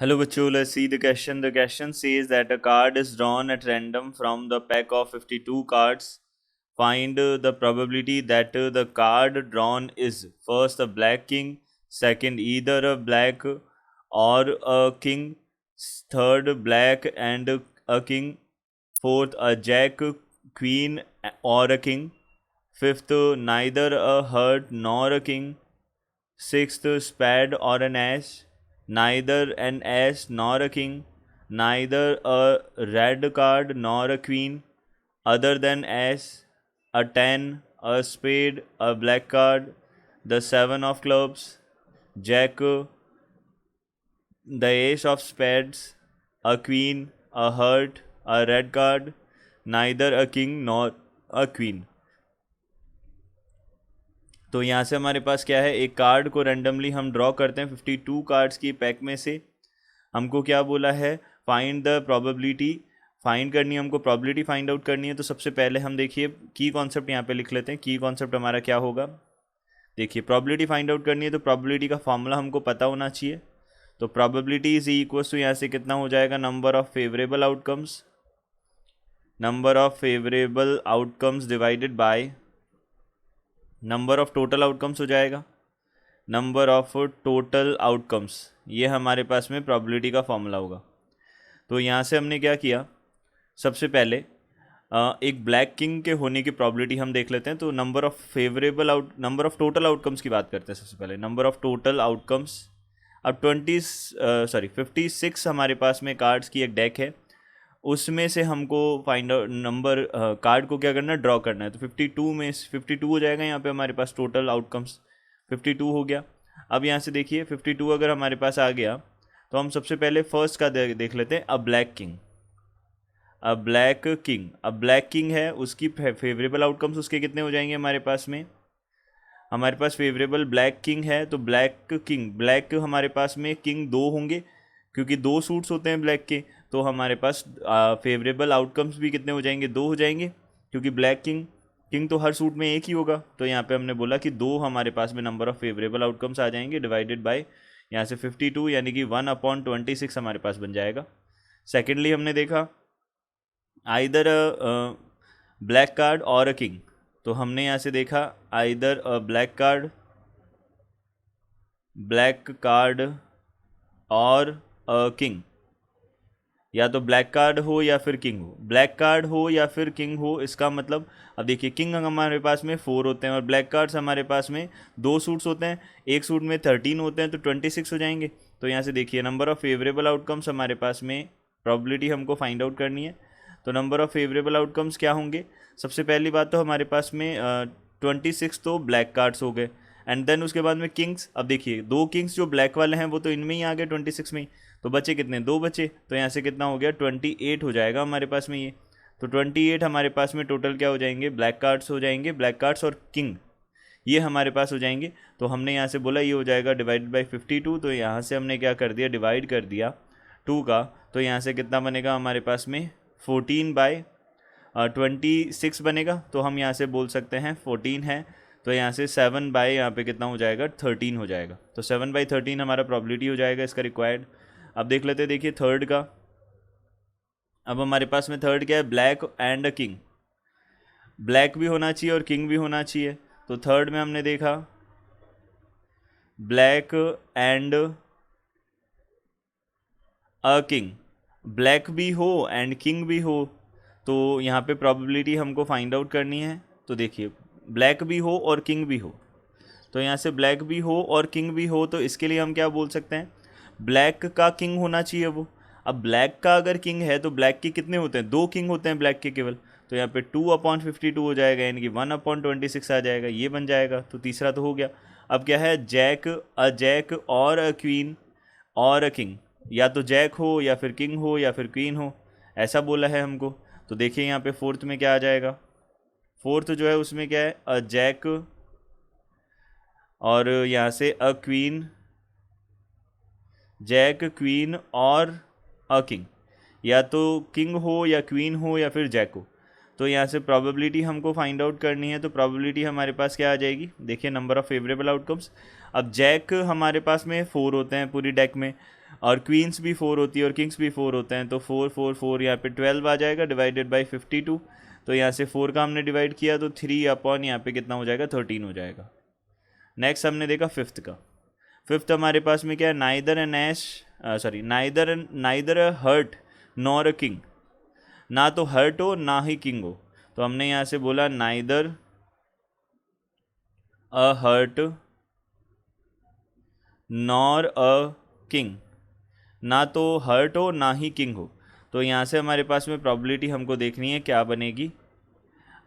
Hello, Bachu. Let's see the question. The question says that a card is drawn at random from the pack of 52 cards. Find the probability that the card drawn is first a black king, second either a black or a king, third black and a king, fourth a jack, queen or a king, fifth neither a heart nor a king, sixth spade or an ace, neither an ace nor a king, neither a red card nor a queen, other than ace, a 10, a spade, a black card, the 7 of clubs, jack, the ace of spades, a queen, a heart, a red card, neither a king nor a queen. तो यहाँ से हमारे पास क्या है, एक card को randomly हम draw करते हैं 52 कार्ड्स की पैक में से. हमको क्या बोला है, फाइंड द प्रोबेबिलिटी. फाइंड करनी है हमको, प्रोबेबिलिटी फाइंड आउट करनी है. तो सबसे पहले हम देखिए की कॉन्सेप्ट यहाँ पे लिख लेते हैं. की कॉन्सेप्ट हमारा क्या होगा, देखिए प्रोबेबिलिटी फाइंड आउट करनी है तो प्रोबेबिलिटी का फॉर्मूला हमको पता होना चाहिए. तो प्रोबेबिलिटी इज इक्वल्स टू यहाँ से कितना हो जाएगा, number of favourable outcomes, number of favourable outcomes divided by number of total outcomes हो जाएगा. नंबर ऑफ टोटल आउटकम्स, ये हमारे पास में प्रोबेबिलिटी का फॉर्मूला होगा. तो यहाँ से हमने क्या किया, सबसे पहले एक ब्लैक किंग के होने की प्रोबेबिलिटी हम देख लेते हैं. तो नंबर ऑफ टोटल आउटकम्स की बात करते हैं. सबसे पहले नंबर ऑफ टोटल आउटकम्स. अब 56 हमारे पास में कार्ड्स की एक डेक है, उसमें से हमको फाइंड आउट नंबर कार्ड को क्या करना है, ड्रॉ करना है. तो 52 में 52 हो जाएगा यहाँ पे हमारे पास टोटल आउटकम्स. 52 हो गया. अब यहाँ से देखिए 52 अगर हमारे पास आ गया तो हम सबसे पहले फर्स्ट का देख लेते हैं, अ ब्लैक किंग. अ ब्लैक किंग है, उसकी फेवरेबल आउटकम्स उसके कितने हो जाएंगे हमारे पास में. हमारे पास फेवरेबल ब्लैक किंग है तो ब्लैक हमारे पास में किंग दो होंगे, क्योंकि दो सूट्स होते हैं ब्लैक के. तो हमारे पास फेवरेबल आउटकम्स भी कितने हो जाएंगे, दो हो जाएंगे, क्योंकि ब्लैक किंग तो हर सूट में एक ही होगा. तो यहाँ पे हमने बोला कि दो हमारे पास में नंबर ऑफ फेवरेबल आउटकम्स आ जाएंगे डिवाइडेड बाय यहाँ से 52, यानी कि 1/26 हमारे पास बन जाएगा. सेकेंडली हमने देखा आइदर ब्लैक कार्ड और अ किंग. तो हमने यहाँ से देखा आइदर अ ब्लैक कार्ड और अ किंग, या तो ब्लैक कार्ड हो या फिर किंग हो. ब्लैक कार्ड हो या फिर किंग हो, इसका मतलब अब देखिए किंग हमारे पास में 4 होते हैं और ब्लैक कार्ड्स हमारे पास में दो सूट्स होते हैं, एक सूट में 13 होते हैं, तो 26 हो जाएंगे. तो यहाँ से देखिए नंबर ऑफ फेवरेबल आउटकम्स हमारे पास में, प्रॉबिलिटी हमको फाइंड आउट करनी है. तो नंबर ऑफ फेवरेबल आउटकम्स क्या होंगे, सबसे पहली बात तो हमारे पास में 26 तो ब्लैक कार्ड्स हो गए, एंड देन उसके बाद में किंग्स. अब देखिए दो किंग्स जो ब्लैक वाले हैं वो तो इनमें ही आ गए 26 में ही, तो बचे कितने, दो बचे. तो यहाँ से कितना हो गया, 28 हो जाएगा हमारे पास में ये. तो 28 हमारे पास में टोटल क्या हो जाएंगे, ब्लैक कार्ड्स हो जाएंगे, ब्लैक कार्ड्स और किंग ये हमारे पास हो जाएंगे. तो हमने यहाँ से बोला ये हो जाएगा डिवाइडेड बाई 52. तो यहाँ से हमने क्या कर दिया, डिवाइड कर दिया 2 का. तो यहाँ से कितना बनेगा हमारे पास में 14/26 बनेगा. तो हम यहाँ से बोल सकते हैं 14 है, तो यहाँ से 7 बाय यहाँ पे कितना हो जाएगा, 13 हो जाएगा. तो 7/13 हमारा प्रॉबिलिटी हो जाएगा इसका रिक्वायर्ड. अब देख लेते हैं, देखिए थर्ड का. अब हमारे पास में थर्ड क्या है, ब्लैक एंड किंग. ब्लैक भी होना चाहिए और किंग भी होना चाहिए. तो थर्ड में हमने देखा black and a king, black भी हो एंड किंग भी हो. तो यहाँ पे प्रोबेबिलिटी हमको फाइंड आउट करनी है. तो देखिए ब्लैक भी हो और किंग भी हो, तो यहाँ से ब्लैक भी हो और किंग भी हो, तो इसके लिए हम क्या बोल सकते हैं, ब्लैक का किंग होना चाहिए वो. अब ब्लैक का अगर किंग है तो ब्लैक के कितने होते हैं, दो किंग होते हैं ब्लैक के केवल. तो यहाँ पे 2/52 हो जाएगा, यानी कि 1/26 आ जाएगा, ये बन जाएगा. तो तीसरा तो हो गया. अब क्या है, जैक और अ क्वीन और अ किंग, या तो जैक हो या फिर किंग हो या फिर क्वीन हो, ऐसा बोला है हमको. तो देखिए यहाँ पे फोर्थ में क्या आ जाएगा, फोर्थ जो है उसमें क्या है, अ जैक और यहाँ से अ क्वीन, जैक क्वीन और अ किंग, या तो किंग हो या क्वीन हो या फिर जैक हो. तो यहाँ से प्रोबेबिलिटी हमको फाइंड आउट करनी है. तो प्रोबेबिलिटी हमारे पास क्या आ जाएगी, देखिए नंबर ऑफ फेवरेबल आउटकम्स. अब जैक हमारे पास में 4 होते हैं पूरी डेक में, और क्वींस भी 4 होती है और किंग्स भी 4 होते हैं, तो 4 4 4 यहाँ पे 12 आ जाएगा डिवाइडेड बाई 52। तो यहाँ से 4 का हमने डिवाइड किया तो 3 अपॉन यहाँ पे कितना हो जाएगा 13 हो जाएगा। नेक्स्ट हमने देखा फिफ्थ का। फिफ्थ हमारे पास में क्या है, neither an ace sorry neither a heart nor a king, ना तो हर्ट हो ना ही किंग हो। तो हमने यहाँ से बोला neither a heart nor a king, ना तो हर्ट हो ना ही किंग हो। तो यहाँ से हमारे पास में प्रॉबिलिटी हमको देखनी है क्या बनेगी।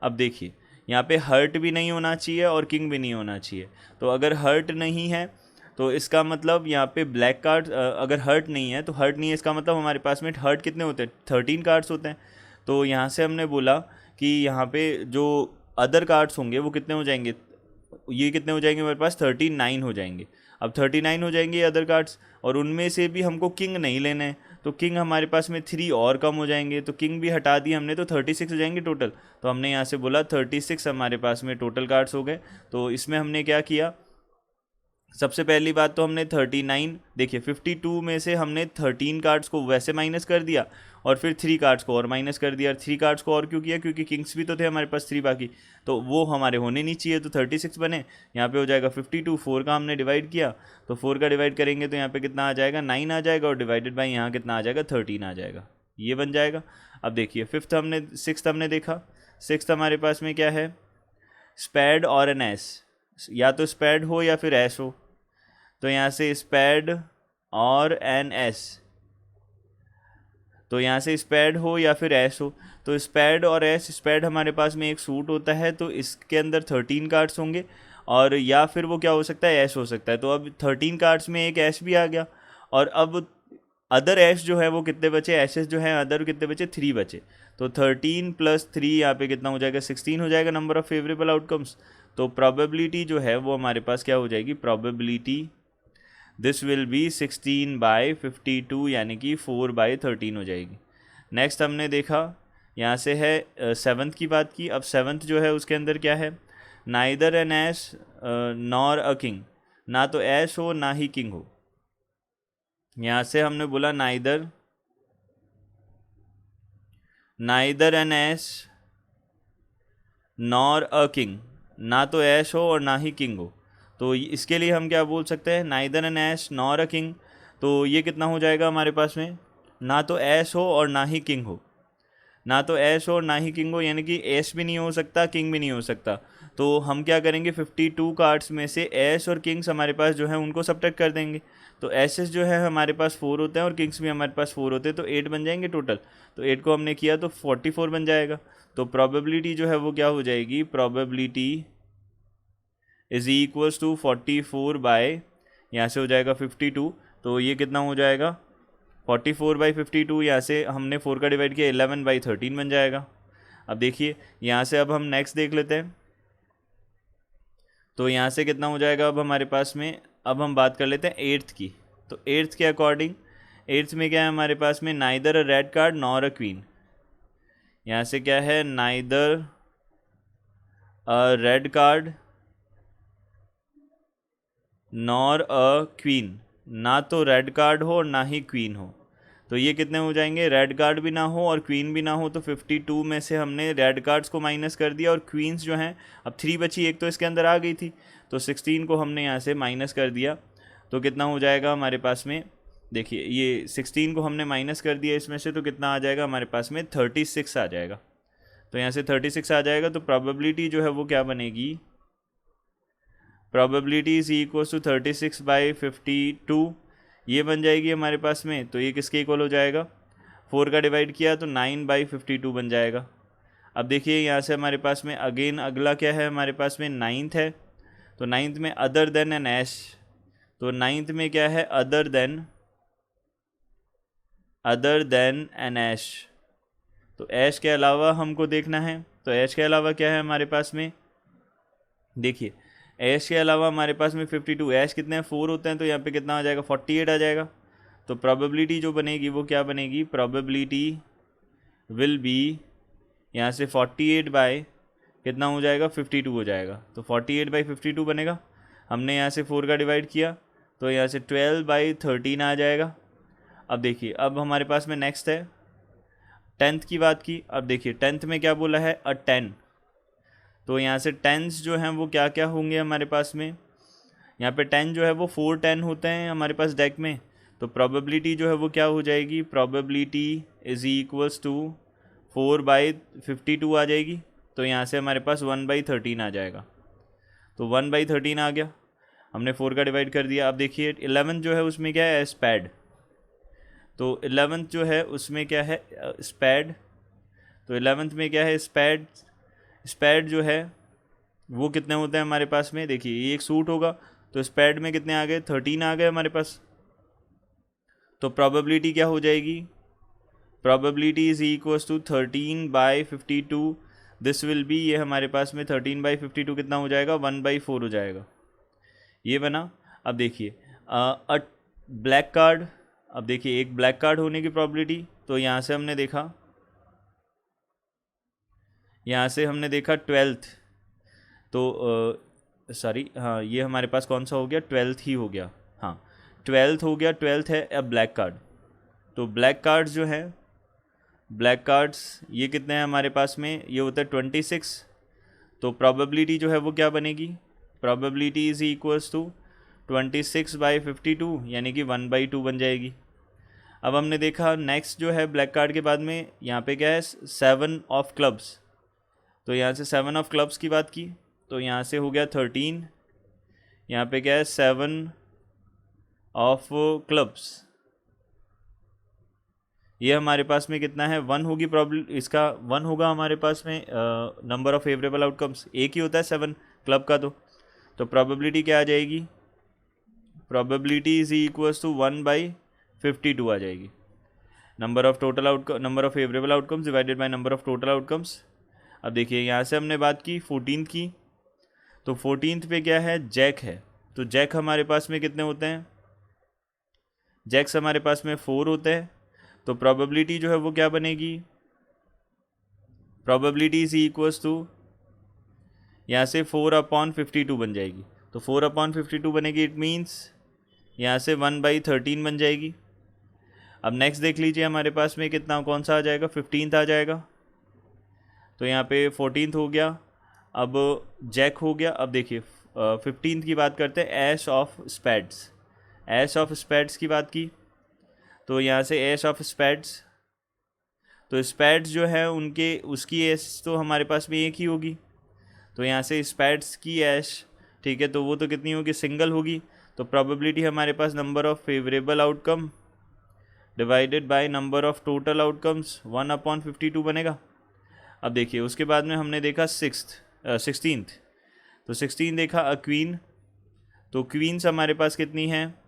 अब देखिए यहाँ पे हर्ट भी नहीं होना चाहिए और किंग भी नहीं होना चाहिए। तो अगर हर्ट नहीं है तो इसका मतलब यहाँ पे ब्लैक कार्ड, अगर हर्ट नहीं है तो हर्ट नहीं है, इसका मतलब हमारे पास में हर्ट कितने होते हैं, 13 कार्ड्स होते हैं। तो यहाँ से हमने बोला कि यहाँ पे जो अदर कार्ड्स होंगे वो कितने हो जाएंगे, ये कितने हो जाएंगे हमारे पास 39 हो जाएंगे। अब 39 हो जाएंगे अदर कार्ड्स, और उनमें से भी हमको किंग नहीं लेने हैं, तो किंग हमारे पास में 3 और कम हो जाएंगे, तो किंग भी हटा दिए हमने, तो 36 हो जाएंगे टोटल। तो हमने यहाँ से बोला 36 हमारे पास में टोटल कार्ड्स हो गए। तो इसमें हमने क्या किया, सबसे पहली बात तो हमने 39, देखिए 52 में से हमने 13 कार्ड्स को वैसे माइनस कर दिया और फिर 3 कार्ड्स को और माइनस कर दिया। 3 कार्ड्स को और क्यों किया, क्योंकि किंग्स भी तो थे हमारे पास 3 बाकी, तो वो हमारे होने नहीं चाहिए, तो 36 बने। यहाँ पे हो जाएगा 52, 4 का हमने डिवाइड किया, तो 4 का डिवाइड करेंगे तो यहाँ पे कितना आ जाएगा 9 आ जाएगा, और डिवाइडेड बाई यहाँ कितना आ जाएगा 13 आ जाएगा, ये बन जाएगा। अब देखिए सिक्स्थ हमने देखा। सिक्स्थ हमारे पास में क्या है, स्पैड और एन एस, या तो स्पैड हो या फिर एस हो। तो यहाँ से स्पैड और एन एस, तो यहाँ से स्पैड हो या फिर एस हो। तो स्पैड और एस, स्पैड हमारे पास में एक सूट होता है तो इसके अंदर 13 कार्ड्स होंगे, और या फिर वो क्या हो सकता है, एस हो सकता है। तो अब 13 कार्ड्स में एक एस भी आ गया, और अब अदर एस जो है वो कितने बचे, एसेस जो है अदर कितने बचे, 3 बचे। तो 13 + 3 यहाँ पे कितना हो जाएगा 16 हो जाएगा नंबर ऑफ फेवरेबल आउटकम्स। तो प्रोबेबिलिटी जो है वो हमारे पास क्या हो जाएगी, प्रोबेबिलिटी दिस विल बी 16/52 यानी कि 4/13 हो जाएगी। नेक्स्ट हमने देखा यहाँ से है सेवन्थ की बात की। अब सेवन्थ जो है उसके अंदर क्या है, neither an ace nor a king, ना तो ऐश हो ना ही किंग हो। यहाँ से हमने बोला neither an ace nor a king, ना तो ऐश हो और ना ही किंग हो। तो इसके लिए हम क्या बोल सकते हैं, neither an ace nor a king. तो ये कितना हो जाएगा हमारे पास में, ना तो ऐश हो और ना ही किंग हो, ना तो ऐश हो और ना ही किंग हो, यानी कि ऐश भी नहीं हो सकता किंग भी नहीं हो सकता। तो हम क्या करेंगे, 52 कार्ड्स में से ऐश और किंग्स हमारे पास जो है उनको सब्ट्रैक्ट कर देंगे। तो ऐशेस जो है हमारे पास 4 होते हैं और किंग्स भी हमारे पास 4 होते हैं, तो 8 बन जाएंगे टोटल। तो 8 को हमने किया तो 44 बन जाएगा। तो प्रोबेबिलिटी जो है वो क्या हो जाएगी, probability is equals to 44 by, यहाँ से हो जाएगा 52, तो ये कितना हो जाएगा 44/52, यहाँ से हमने 4 का डिवाइड किया 11/13 बन जाएगा। अब देखिए यहाँ से अब हम नेक्स्ट देख लेते हैं। तो यहाँ से कितना हो जाएगा अब हमारे पास में, अब हम बात कर लेते हैं एट्थ की। तो एट्थ के अकॉर्डिंग, एट्थ में क्या है हमारे पास में, neither a red card nor a queen. यहाँ से क्या है, neither a red card nor a queen, ना तो रेड कार्ड हो और ना ही क्वीन हो। तो ये कितने हो जाएंगे, रेड कार्ड भी ना हो और क्वीन भी ना हो। तो 52 में से हमने रेड कार्ड्स को माइनस कर दिया, और क्वींस जो हैं अब 3 बची, एक तो इसके अंदर आ गई थी, तो 16 को हमने यहाँ से माइनस कर दिया। तो कितना हो जाएगा हमारे पास में, देखिए ये 16 को हमने माइनस कर दिया इसमें से, तो कितना आ जाएगा हमारे पास में 36 आ जाएगा। तो यहाँ से 36 आ जाएगा, तो प्रोबेबिलिटी जो है वो क्या बनेगी, प्रोबेबिलिटी इज इक्वल टू 36/52, ये बन जाएगी हमारे पास में। तो ये किसके इक्वल हो जाएगा, 4 का डिवाइड किया तो 9/52 बन जाएगा। अब देखिए यहाँ से हमारे पास में अगेन अगला क्या है हमारे पास में, नाइन्थ है। तो नाइन्थ में अदर देन एन ऐश, तो नाइन्थ में क्या है, अदर देन एन ऐश। तो ऐश के अलावा हमको देखना है, तो ऐश के अलावा क्या है हमारे पास में, देखिए ऐश के अलावा हमारे पास में 52, ऐश कितने हैं 4 होते हैं, तो यहाँ पे कितना आ जाएगा 48 आ जाएगा। तो प्रोबेबिलिटी जो बनेगी वो क्या बनेगी, प्रोबेबिलिटी विल बी, यहाँ से 48 बाय कितना हो जाएगा 52 हो जाएगा। तो 48/52 बनेगा। हमने यहाँ से 4 का डिवाइड किया तो यहाँ से 12/13 आ जाएगा। अब देखिए, अब हमारे पास में नेक्स्ट है 10th की बात की। अब देखिए 10th में क्या बोला है, अ 10। तो यहाँ से टेंस जो हैं वो क्या क्या होंगे हमारे पास में, यहाँ पे 10 जो है वो 4 10 होते हैं हमारे पास डेक में। तो प्रोबेबिलिटी जो है वो क्या हो जाएगी, प्रोबेबिलिटी इज इक्वल्स टू 4/52 आ जाएगी। तो यहाँ से हमारे पास 1/13 आ जाएगा। तो 1/13 आ गया, हमने 4 का डिवाइड कर दिया। अब देखिए 11 जो है उसमें क्या है, स्पैड। तो 11th जो है उसमें क्या है, स्पैड। तो 11th में क्या है, स्पैड। स्पैड जो है वो कितने होते हैं हमारे पास में, देखिए ये एक सूट होगा, तो स्पैड में कितने आ गए, 13 आ गए हमारे पास। तो प्रोबेबिलिटी क्या हो जाएगी, probability is equals to 13/52। This will be, ये हमारे पास में 13/52 कितना हो जाएगा, 1/4 हो जाएगा। ये बना। अब देखिए अ ब्लैक कार्ड। अब देखिए एक ब्लैक कार्ड होने की प्रोबेबिलिटी, तो यहाँ से हमने देखा, यहाँ से हमने देखा 12th। तो सॉरी, हाँ ये हमारे पास कौन सा हो गया, 12th ही हो गया। हाँ 12th हो गया, 12th है अब ब्लैक कार्ड। तो ब्लैक कार्ड्स जो हैं, ब्लैक कार्ड्स ये कितने हैं हमारे पास में, ये होता है 26। तो प्रोबेबिलिटी जो है वो क्या बनेगी, प्रोबेबिलिटी इज इक्वल्स टू 26/52, यानी कि 1/2 बन जाएगी। अब हमने देखा नेक्स्ट जो है ब्लैक कार्ड के बाद में यहाँ पे क्या है, 7 ऑफ क्लब्स। तो यहाँ से 7 ऑफ क्लब्स की बात की, तो यहाँ से हो गया 13। यहाँ पे क्या है, 7 ऑफ क्लब्स। ये हमारे पास में कितना है, 1 होगी प्रॉब्लम, इसका 1 होगा हमारे पास में नंबर ऑफ फेवरेबल आउटकम्स। एक ही होता है 7 क्लब का। तो प्रोबेबिलिटी क्या आ जाएगी, प्रोबेबिलिटी इज इक्वल्स टू 1/52 आ जाएगी। Number of total outcome, number of favourable outcomes divided by number of total outcomes. अब देखिए यहाँ से हमने बात की 14th की। तो 14th पे क्या है, जैक है। तो जैक हमारे पास में कितने होते हैं, जैक्स हमारे पास में 4 होते हैं। तो प्रोबेबिलिटी जो है वो क्या बनेगी, प्रोबेबिलिटी इज इक्वल्स टू, यहाँ से 4/52 बन जाएगी। तो 4/52 बनेगी, इट मीन्स यहाँ से 1/13 बन जाएगी। अब नेक्स्ट देख लीजिए हमारे पास में कितना, कौन सा आ जाएगा, 15th आ जाएगा। तो यहाँ पे 14th हो गया, अब जैक हो गया। अब देखिए 15th की बात करते हैं, एस ऑफ स्पैड्स। एस ऑफ स्पैड्स की बात की, तो यहाँ से एस ऑफ स्पैड्स। तो स्पैड्स जो है उनके, उसकी एस तो हमारे पास में एक ही होगी। तो यहाँ से स्पैड्स की एस, ठीक है, तो वो तो कितनी होगी, सिंगल होगी। तो प्रोबेबिलिटी हमारे पास number of favourable outcome divided by number of total outcomes 1/52 बनेगा। अब देखिए उसके बाद में हमने देखा 16th। तो 16 देखा अ क्वीन। तो क्वींस हमारे पास कितनी हैं,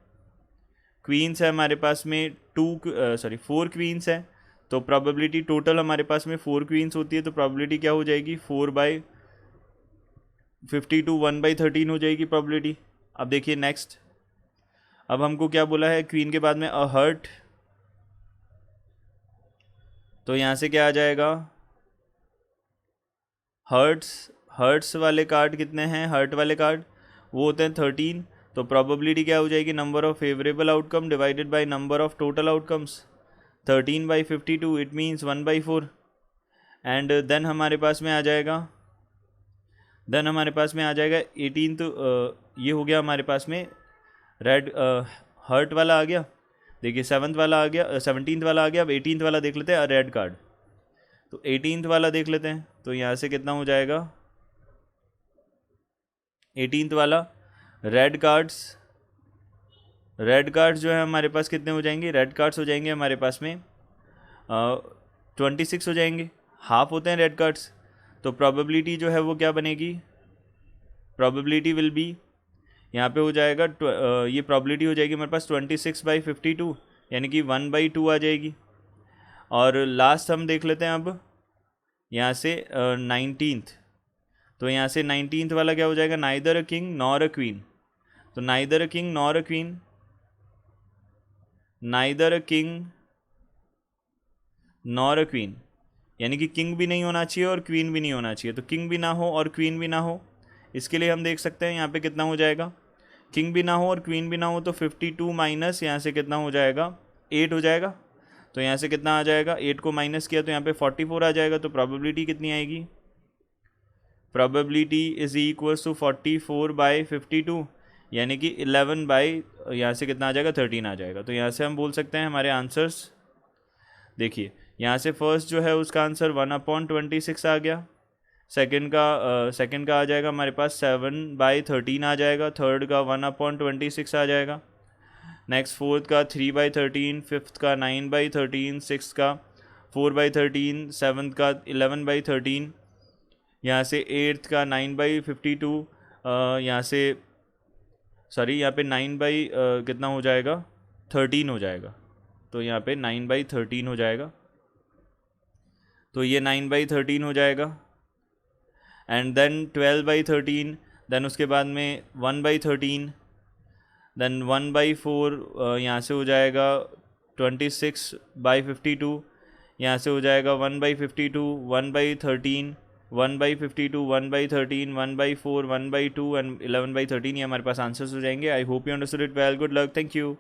क्वींस है हमारे पास में 4 क्वींस है। तो प्रोबेबिलिटी टोटल हमारे पास में 4 क्वींस होती है। तो प्रोबेबिलिटी क्या हो जाएगी, 4/52 1/13 हो जाएगी प्रोबेबिलिटी। अब देखिए नेक्स्ट, अब हमको क्या बोला है, क्वीन के बाद में अ हर्ट। तो यहाँ से क्या आ जाएगा, हर्ट्स वाले कार्ड कितने हैं, हर्ट वाले कार्ड वो होते हैं 13। तो प्रोबेबिलिटी क्या हो जाएगी, number of favourable outcome divided by number of total outcomes 13/52, it means 1/4। And then हमारे पास में आ जाएगा, 18th। ये हो गया हमारे पास में रेड हर्ट वाला आ गया। देखिए 7th वाला आ गया, 17th वाला आ गया। अब 18th वाला देख लेते हैं, रेड कार्ड। तो 18th वाला देख लेते हैं। तो यहाँ से कितना हो जाएगा, 18th वाला रेड कार्ड्स जो है हमारे पास कितने हो जाएंगे, रेड कार्ड्स हो जाएंगे हमारे पास में 26 हो जाएंगे। हाफ होते हैं रेड कार्ड्स। तो प्रोबेबिलिटी जो है वो क्या बनेगी, प्रोबेबिलिटी विल बी, यहाँ पे हो जाएगा ये प्रोबेबिलिटी हो जाएगी हमारे पास 26/52, यानी कि 1/2 आ जाएगी। और लास्ट हम देख लेते हैं अब यहाँ से 19th। तो यहाँ से 19th वाला क्या हो जाएगा, neither a king nor a queen. तो neither a king nor a queen, neither a king nor a queen, यानी कि किंग भी नहीं होना चाहिए और क्वीन भी नहीं होना चाहिए। तो किंग भी ना हो और क्वीन भी ना हो, इसके लिए हम देख सकते हैं यहाँ पे कितना हो जाएगा, किंग भी ना हो और क्वीन भी ना हो। तो 52 माइनस यहाँ से कितना हो जाएगा 8 हो जाएगा। तो यहाँ से कितना आ जाएगा, 8 को माइनस किया तो यहाँ पे 44 आ जाएगा। तो प्रोबेबिलिटी कितनी आएगी, प्रोबेबिलिटी इज इक्वल्स टू 44/52, यानी कि 11 बाई यहाँ से कितना आ जाएगा, 13 आ जाएगा। तो यहाँ से हम बोल सकते हैं हमारे आंसर्स, देखिए यहाँ से फर्स्ट जो है उसका आंसर 1/26 आ गया। सेकंड का आ जाएगा हमारे पास 7/13 आ जाएगा। थर्ड का 1/26 आ जाएगा। नेक्स्ट फोर्थ का 3/13, फिफ्थ का 9/13, सिक्स का 4/13, सेवन्थ का 11/13, यहाँ से एट्थ का 9/52, यहाँ से सॉरी यहाँ पे 9 कितना हो जाएगा, 13 हो जाएगा। तो यहाँ पे 9/13 हो जाएगा। तो ये 9/13 हो जाएगा। एंड देन 12/13, देन उसके बाद में 1/13, देन 1/4, यहाँ से हो जाएगा 26/52, यहाँ से हो जाएगा 1/52, 1/13, 1/52, 1/13, 1/4, 1/2 एंड 11/13। ये हमारे पास आंसर्स हो जाएंगे। I hope you understood it well. Good luck, thank you.